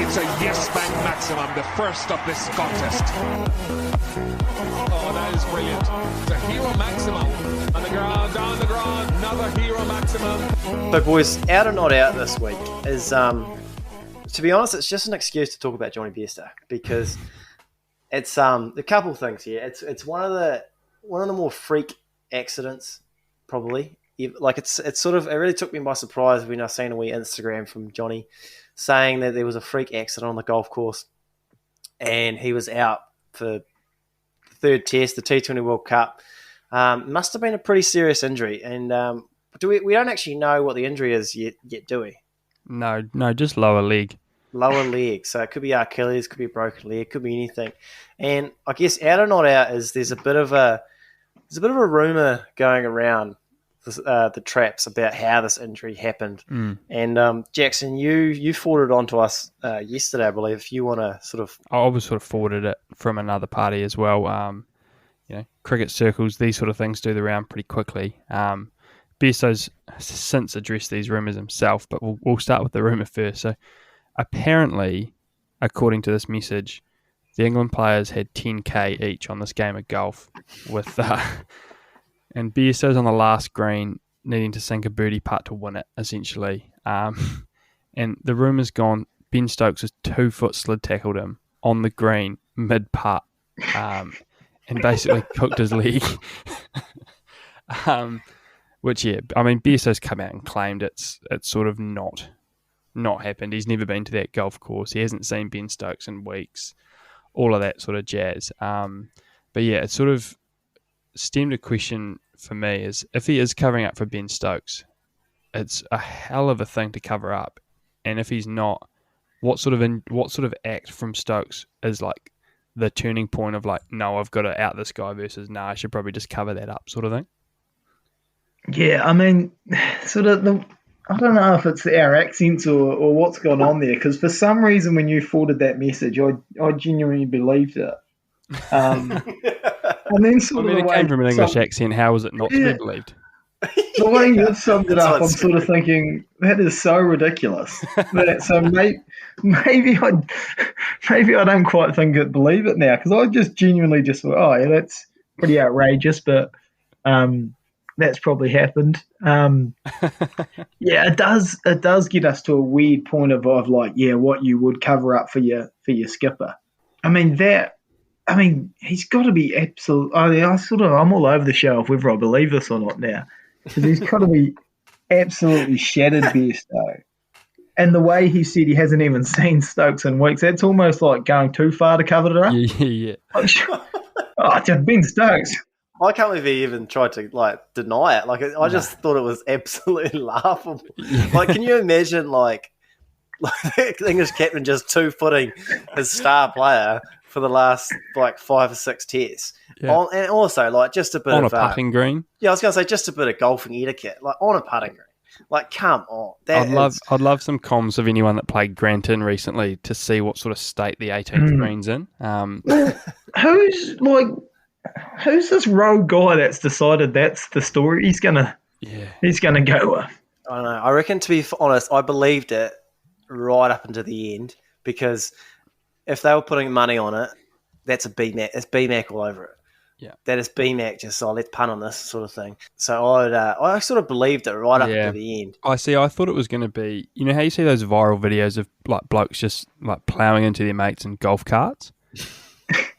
It's a yes-man maximum, the first of this contest. Oh, that is brilliant. It's a hero maximum. On the ground, down the ground, another hero maximum. So, boys, out or not out this week is, to be honest, it's just an excuse to talk about Jonny Bairstow because it's a couple of things here. It's one of the more freak accidents, probably. Like it's sort of, it really took me by surprise when I seen a wee Instagram from Jonny saying that there was a freak accident on the golf course and he was out for the third test, the T20 World Cup. Must have been a pretty serious injury, and we don't actually know what the injury is yet, do we? No, just lower leg. Lower leg, so it could be Achilles, could be a broken leg, could be anything. And I guess out or not out is there's a bit of a rumor going around the traps about how this injury happened. And Jackson, you forwarded on to us yesterday, I believe. If you want to sort of, I was sort of forwarded it from another party as well. Cricket circles, these sort of things do the round pretty quickly. Bairstow's since addressed these rumours himself, but we'll start with the rumour first. So apparently, according to this message, the England players had 10k each on this game of golf with and Bairstow's on the last green needing to sink a birdie putt to win it, essentially. And the rumour's gone, Ben Stokes has 2 foot slid tackled him on the green mid-putt and basically cooked his leg. Which, yeah, I mean, Bairstow's come out and claimed it's sort of not happened. He's never been to that golf course. He hasn't seen Ben Stokes in weeks. All of that sort of jazz. But yeah, it sort of stemmed a question for me is if he is covering up for Ben Stokes, it's a hell of a thing to cover up. And if he's not, what sort of act from Stokes is like the turning point of like, no, I've got to out this guy versus no, I should probably just cover that up sort of thing? Yeah, I mean, sort of I don't know if it's our accents or what's gone on there, because for some reason when you forwarded that message, I genuinely believed it. And then it came from an English accent. How was it not to be believed? The way you summed it up, I'm sort of thinking that is so ridiculous. So maybe I don't quite believe it now, because I just genuinely just thought, oh yeah, that's pretty outrageous, but that's probably happened. Yeah, it does get us to a weird point of like, yeah, what you would cover up for your skipper. I mean, he's got to be absolute. I'm all over the show of whether I believe this or not now, because he's got to be absolutely shattered, Bairstow. And the way he said he hasn't even seen Stokes in weeks, that's almost like going too far to cover it up. Yeah. Oh, just Ben Stokes. I can't believe he even tried to deny it. I just thought it was absolutely laughable. Yeah. Can you imagine the English captain just 2-footing his star player for the last 5 or 6 tests, and also just a bit on of a putting green. Yeah, I was going to say just a bit of golfing etiquette, on a putting green. Come on, I'd love some comms of anyone that played Granton recently to see what sort of state the 18th green's in. Who's this rogue guy that's decided that's the story he's gonna go with? I don't know. I reckon, to be honest, I believed it right up until the end, because if they were putting money on it, that's a BMAC. It's BMAC all over it. Yeah, that is BMAC. Just let's punt on this sort of thing. So I sort of believed it right up until the end. I thought it was going to be. You know how you see those viral videos of blokes just ploughing into their mates in golf carts.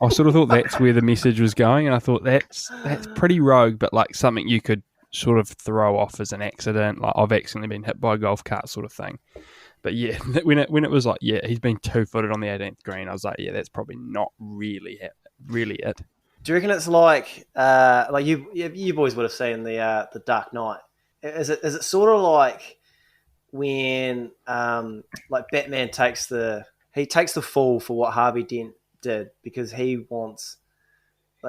I sort of thought that's where the message was going, and I thought that's pretty rogue, but something you could sort of throw off as an accident, I've accidentally been hit by a golf cart sort of thing. But yeah, when it was he's been 2-footed on the 18th green, I was like, yeah, that's probably not really it. Do you reckon it's you boys would have seen the Dark Knight? Is it sort of like when Batman takes the fall for what Harvey Dent did, because he wants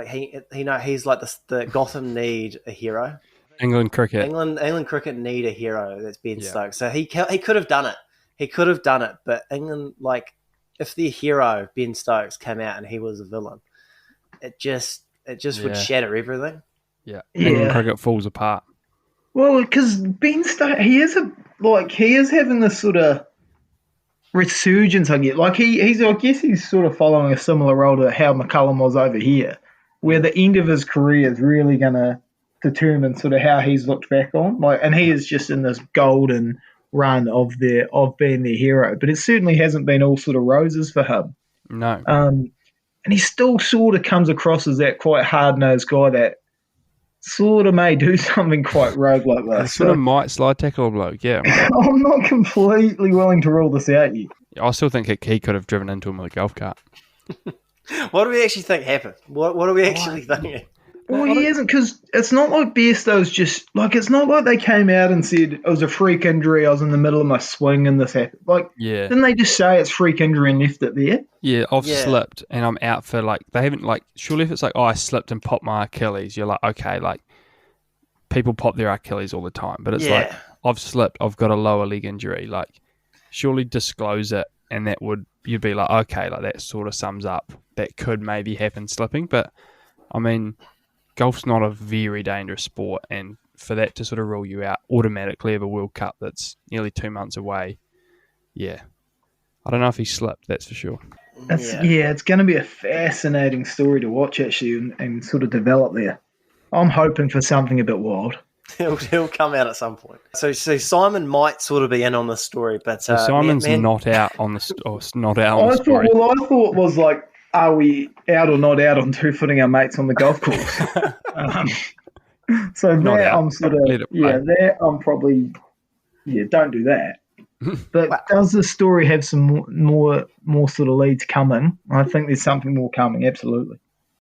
he's the Gotham need a hero. England cricket need a hero. That's Ben Stokes. So he could have done it. He could have done it, but England, if their hero Ben Stokes came out and he was a villain, it just would shatter everything. Yeah, England cricket falls apart. Well, because Ben Stokes, he is having this sort of resurgence I get. Like he's I guess he's sort of following a similar role to how McCullum was over here, where the end of his career is really going to determine sort of how he's looked back on. Like, and he is just in this golden run of being their hero, but it certainly hasn't been all sort of roses for him. No. And he still sort of comes across as that quite hard-nosed guy that sort of may do something quite rogue like that. Sort of might slide tackle a bloke, yeah. I'm not completely willing to rule this out yet. I still think he could have driven into him with a golf cart. What do we actually think happened? What are we actually thinking? Well, he hasn't, because it's not like Bairstow's just, like, it's not like they came out and said, it was a freak injury, I was in the middle of my swing and this happened. Like, Yeah. didn't they just say it's freak injury and left it there? Yeah, I've slipped and I'm out for, like, they haven't, like, surely if it's like, oh, I slipped and popped my Achilles, you're like, okay, like, people pop their Achilles all the time. But it's like, I've slipped, I've got a lower leg injury. Like, surely disclose it and you'd be like, okay, like, that sort of sums up. That could maybe happen slipping. But, I mean, golf's not a very dangerous sport, and for that to sort of rule you out automatically of a World Cup that's nearly 2 months away, I don't know if he slipped, that's for sure. It's going to be a fascinating story to watch, actually, and sort of develop there. I'm hoping for something a bit wild. He'll come out at some point. So Simon might sort of be in on this story, but so Simon's not out on the story. I thought was like, are we out or not out on two-footing our mates on the golf course? So there I'm sort of, there I'm probably, don't do that. But does the story have some more sort of leads coming? I think there's something more coming, absolutely.